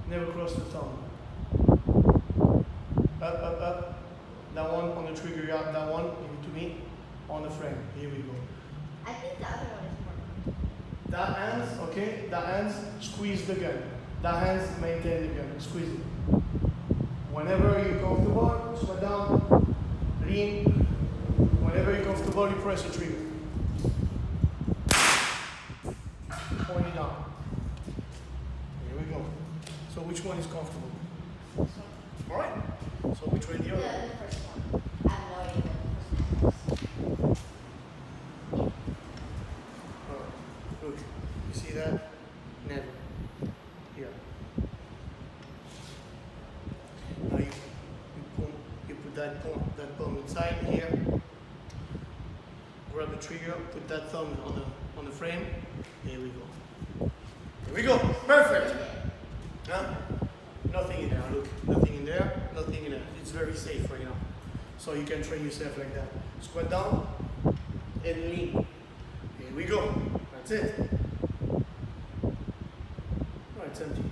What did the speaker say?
Never cross the thumb. Up. That one on the trigger, yeah, that one, give it to me. On the frame, here we go. I think the other one is more. That hands, okay, that hands, squeeze the gun. That hands, maintain the gun, squeeze it. Whenever you're comfortable, sweat down, lean. Whenever you're comfortable, you press the trigger. Point it down. Here we go. So which one is comfortable? Alright? So which one the other? The first one. I have no idea what the first one is. Alright. Look. You see that? Never. Here. Now you put that palm inside here. Grab the trigger, put that thumb on the frame. Here we go. Here we go. Perfect. Huh? Nothing in there. Look, nothing in there, nothing in there. It's very safe right now. So you can train yourself like that. Squat down and lean. Here we go. That's it. Oh, it's empty.